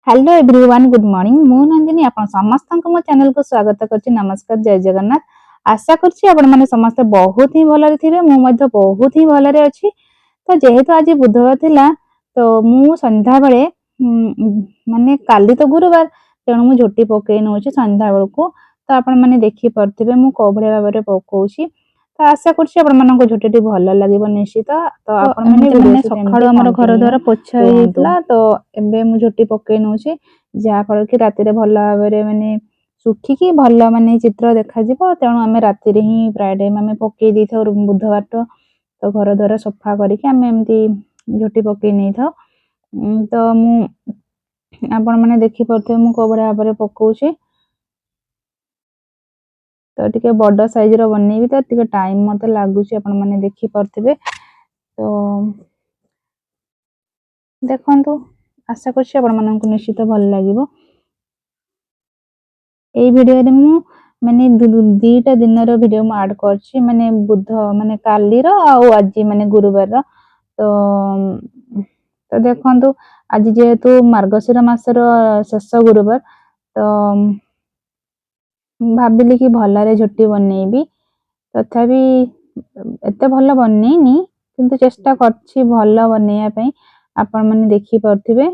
Hello everyone good morning मु नंदिनी आपण समस्त मो चैनल को स्वागत करछि। नमस्कार जय जगन्नाथ। आशा करछि आपण माने समस्त बहुत ही भलरे थिबे। मु मध्य बहुत ही भलरे अछि। तो जेहेतु आज बुधवार थिला तो मु संध्या बेले माने काली तो गुरुवार तेणु मु झोटी पकई नउछि संध्या बेल को। तो आपण माने देखि परथिबे मु को भले भाबरे पकौछि। तो आशा करछि आपण मानको झोटीटी भल लागिबो निश्चित। तो आपण माने सखाळो हमर घर द्वार पोछा हेतला तो एबे मु झोटी पकई नउछि जा फल कि राति रे भल भाबरे माने सुखी भल माने चित्र देखा जिवो। तेणु आमे राति रे ही प्राय टाइम आमे पकई देथौ बुधवार तो घर द्वार सफा करिके आमे एमती झोटी पकई नै थाउ। तो मु आपण माने देखि परथे मु को भले भाबरे पकौछि। तो टिके बड़ साइज रो बनेबी तो टिके टाइम मते लागुछि आपण माने देखि परथिबे। तो देखंतु आशा करछि आपण माननकु निश्चित भल लागिवो। एई वीडियो रे मु माने दुईटा दिन रो वीडियो मु ऐड करछि माने बुध माने काली रो आ आज माने गुरुवार रो। तो देखंतु आज जेहेतु मार्गशीर मास रो शेष गुरुवार तो भाबिली कि भलरे झोटी बनेबी। तथापि एते भल बनेनी किंतु चेष्टा करछि भल बनेया पई आपण माने देखि परथिबे।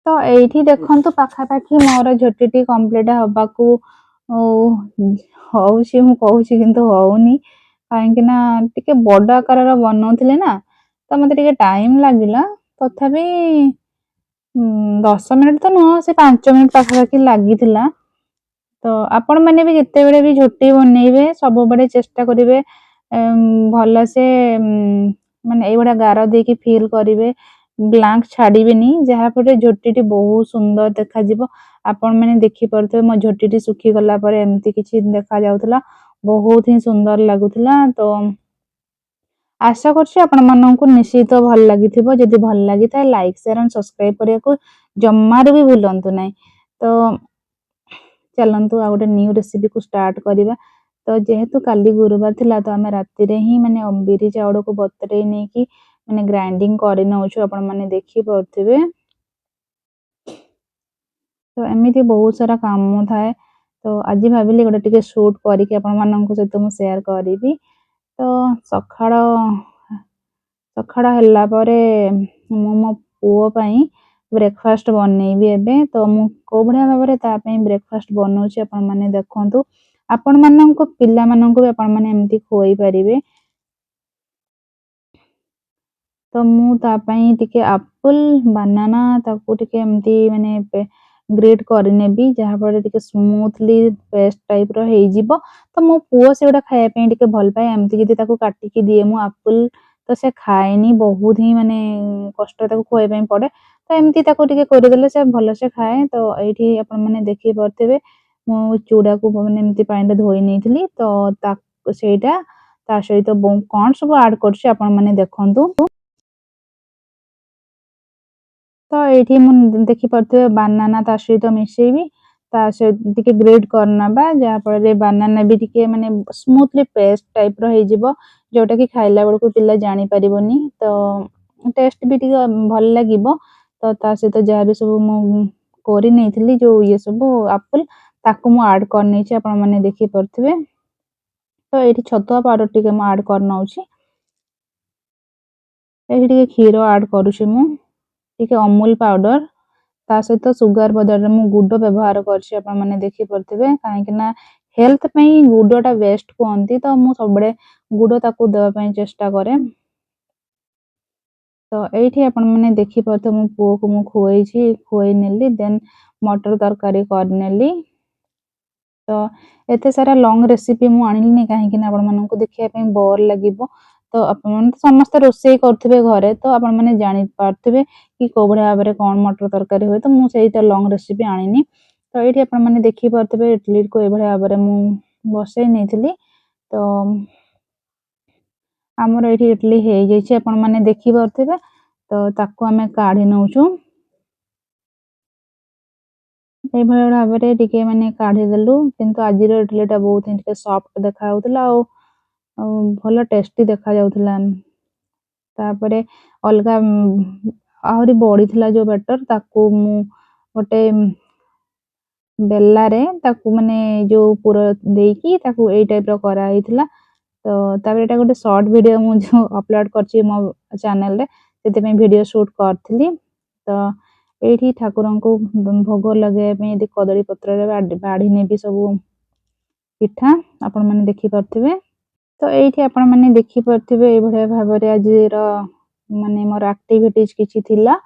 तो एठी देखंतु पाखापाखी मोर झोटीटी कंप्लीट हबाकू होउछि मु कहूछि किंतु होउनी काहेकि ना टिके बड़ आकार रो बनौथिले ना तो मते टिके टाइम लागिला। तथापि 10 मिनिट तो नुह से 5 मिनिट पाखापाखी लागिथिला। तो आपण माने भी जत्ते बेले भी झोटी बनेइबे सब बडे चेष्टा करिवे भल से माने एबडा गार देकी फील करिवे ब्लैंक छाड़ीबेनी जहा परे झोटीटी बहुत सुंदर देखा जिवो। आपण माने देखि परथे मो झोटीटी सुखी गला परे एम्ति किछि देखा जाउथला बहुत ही सुंदर लागुथला। तो आशा करछि आपण माननकु निश्चित भल लागिथिबो। जदि भल लागिथाय लाइक शेयर एंड सब्सक्राइब करिया को जम्मार भी भूलंतु नै। तो चलंतु आ गोटे न्यू रेसिपी को स्टार्ट करिबा। तो जेहेतु काली गुरुवार थिला तो आमे राति रे ही माने बिरी चाउल को बतरे नै कि माने ग्राइंडिंग करि नउछु आपण माने देखि परथिबे। तो एमिति बहुत सारा काम थाए तो आज भाबिली गोटे टिके शूट करिके आपण माननकु सहित मु शेयर करिबी। तो सखाड़ हल्ला परे मु मो पुओ पई ब्रेकफास्ट बनेइबी एबे। तो मु को भडिया भाबरे ता पई ब्रेकफास्ट बनौछि आपण माने देखंतु। आपण माननकु पिल्ला माननकु आपण माने एम्ति खोई परिबे। तो मु ता पई टिके एप्पल बनाना ताकू टिके एम्ति माने ग्रेट करि नेबी जहा पर टिके स्मूथली पेस्ट टाइप रो हेइ जिवो। तो मो पुओ सेउडा खाया पई टिके भल पाए एम्ति जदि ताकू काटि के दिए मु एप्पल तो से खाएनी बहुत ही माने कष्ट ताकू खोय पई पड़े। तो एम्ति ताकू टिके करि देले से भल से खाए। तो एठी आपण माने देखि परथिबे मु चूड़ा को माने एम्ति पानी रे धोई नेथिली तो ता सेटा ता सहित कोन सब ऐड करछि आपण माने देखंतु। तो एठी मु देखि परथिबे बनाना ता सहित मिसेइबी ता से टिके ग्रेट करना बा जहा पर बनाना भी टिके माने स्मूथली पेस्ट टाइप रो हेइ जिवो जोटा कि खाइला बेल को पिल्ला जानि परिबोनी। तो टेस्ट भी टिके भल लागिवो। तो ता सहित जहा भी सब मु कोरि नेथिली जो ये सब एप्पल ताकू मु ऐड कर नेछि आपण माने देखि परथिबे। तो एठी छतुआ पाउडर टिके मु ऐड कर नउछि। एठी टिके खीरो ऐड करूछि मु टिके अमूल पाउडर ता सहित सुगर बदल मु गुड व्यवहार करछि आपण माने देखि परथिबे काहे कि ना हेल्थ पई गुडटा बेस्ट कोंती। तो मु सबडे गुड ताकू देवा पई चेष्टा करे। तो एठी आपण माने देखि परथे मु पुओ को मु खोई नेली देन मटर तरकारी कर नेली। तो एते सारा लॉन्ग रेसिपी मु आनिली नै काहे कि ना आपण माननकु देखिया पई बोर लागिवो। तो आपण माने समस्त रोसई करथिबे घरे तो आपण माने जानि पारथिबे कि को भडिया भाबरे कोन मटर तरकारी होय। तो मु सेहिटा लॉन्ग रेसिपी आनिनी। तो एठी आपण माने देखि पारथिबे इडली को ए भडिया भाबरे मु बसई नेथिली। तो हमर एठी इडली हेइ जैछि आपण माने देखि पारथिबे। तो ताकू हमें काढी नउछु ए भडिया भाबरे टिके माने काढी देलु किंतु आजिर इडलीटा बहुत ही टिके सॉफ्ट देखा होतला भल टेस्टी देखा जाउथला। तापरे अलगा ଆହୁରି ବଢିଥିଲା ଯୋଉ ବ୍ୟାଟର ତାକୁ ମୁଁ ଗୋଟେ ବେଲାରେ ତାକୁ ମାନେ ଯୋଉ ପୁର ଦେଇକି ତାକୁ ଏଇ ଟାଇପର କରାହେଇଥିଲା। ତ ତାପରେ ଏଇଟା ଗୋଟେ ସର୍ଟ ଭିଡିଓ ମୁଁ ଯୋଉ ଅପଲୋଡ କରିଛି ମୋ ଚ୍ୟାନେଲରେ ସେଥିପାଇଁ ଭିଡିଓ ସୁଟ୍ କରିଥିଲି। ତ ଏଇଠି ଠାକୁରଙ୍କୁ ଭୋଗ ଲଗେଇବା ପାଇଁ ଏଠି କଦଳୀ ପତ୍ରରେ ବାଢି ନେବି ସବୁ ପିଠା ଆପଣମାନେ ଦେଖିପାରୁଥିବେ। ତ ଏଇଠି ଆପଣମାନେ ଦେଖିପାରୁଥିବେ ଏଇଭଳିଆ ଭାବରେ ଆଜିର ମାନେ ମୋର ଆକ୍ଟିଭିଟିଜ କିଛି ଥିଲା।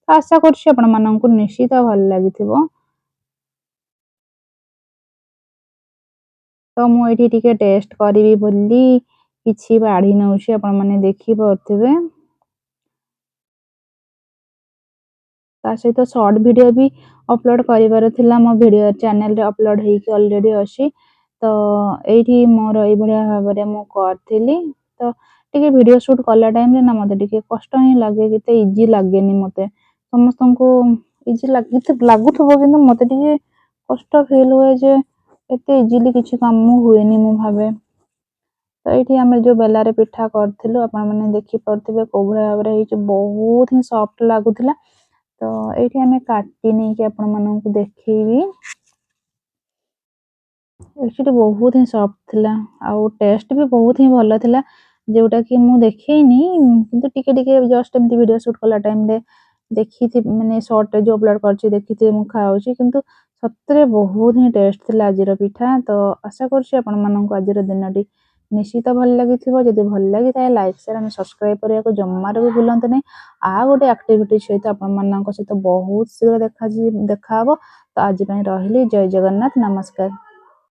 ଆଶା କରୁଛି ଆପଣମାନଙ୍କୁ ନିଶ୍ଚିତ ଭଲ ଲାଗିଥିବ। ତ ମୁଁ ଏଇଠି ଟିକେ ଟେଷ୍ଟ କରିବି ବୋଲି କିଛି ବାଢି ନଉଛି ଆପଣମାନେ ଦେଖିପାରୁଥିବେ। ତା ସହିତ ସର୍ଟ ଭିଡିଓ ବି ଅପଲୋଡ କରିବାର ଥିଲା ମୋ ଭିଡିଓ ଚ୍ୟାନେଲରେ ଅପଲୋଡ ହେଇକି ଅଲରେଡି ଅଛି। ତ ଏଇଠି ମୋର ଏଇଭଳିଆ ଭାବରେ ମୁଁ କରିଥିଲି। ତ ଟିକେ ଭିଡିଓ ସୁଟ୍ କଲା ଟାଇମରେ ନା ମତେ ଟିକେ କଷ୍ଟ ହିଁ ଲାଗେ, ଏତେ ଇଜି ଲାଗେନି ମତେ। ସମସ୍ତଙ୍କୁ ଇଜି ଲାଗୁଥିବ କିନ୍ତୁ ମତେ ଟିକେ କଷ୍ଟ ଫିଲ୍ ହୁଏ ଯେ ଏତେ ଇଜିଲି କିଛି କାମ ହୁଏନି ମୁଁ ଭାବେ। ତ ଏଇଠି ଆମେ ଯୋଉ ବେଲାରେ ପିଠା କରିଥିଲୁ ଆପଣମାନେ ଦେଖିପାରୁଥିବେ କୋଉ ଭଳିଆ ଭାବରେ ହେଇଛି, ବହୁତ ହିଁ ସଫ୍ଟ ଲାଗୁଥିଲା। ତ ଏଇଠି ଆମେ କାଟି ନେଇକି ଆପଣମାନଙ୍କୁ ଦେଖେଇବି। ଏକ୍ଚୁଆଲି ବହୁତ ହିଁ ସଫ୍ଟ ଥିଲା ଆଉ ଟେଷ୍ଟ ବି ବହୁତ ହିଁ ଭଲ ଥିଲା, ଯୋଉଟା କି ମୁଁ ଦେଖେଇନି କିନ୍ତୁ ଟିକେ ଟିକେ ଜଷ୍ଟ ଏମିତି ଭିଡିଓ ସୁଟ୍ କଲା ଟାଇମରେ ଦେଖିଥିବି, ମାନେ ସର୍ଟରେ ଯୋଉ ଅପଲୋଡ କରିଛି ଦେଖିଥିବେ ମୁଁ ଖାଉଛି, କିନ୍ତୁ ସତରେ ବହୁତ ହିଁ ଟେଷ୍ଟ ଥିଲା ଆଜିର ପିଠା। ତ ଆଶା କରୁଛି ଆପଣମାନଙ୍କୁ ଆଜିର ଦିନଟି ନିଶ୍ଚିତ ଭଲ ଲାଗିଥିବ। ଯଦି ଭଲ ଲାଗିଥାଏ ଲାଇକ୍ ସେୟାର ଆଉ ସବସ୍କ୍ରାଇବ କରିବାକୁ ଜମାରୁ ବି ଭୁଲନ୍ତୁ ନାହିଁ। ଆଉ ଗୋଟେ ଆକ୍ଟିଭିଟି ସହିତ ଆପଣମାନଙ୍କ ସହିତ ବହୁତ ଶୀଘ୍ର ଦେଖାହବ। ତ ଆଜି ପାଇଁ ରହିଲି, ଜୟ ଜଗନ୍ନାଥ, ନମସ୍କାର।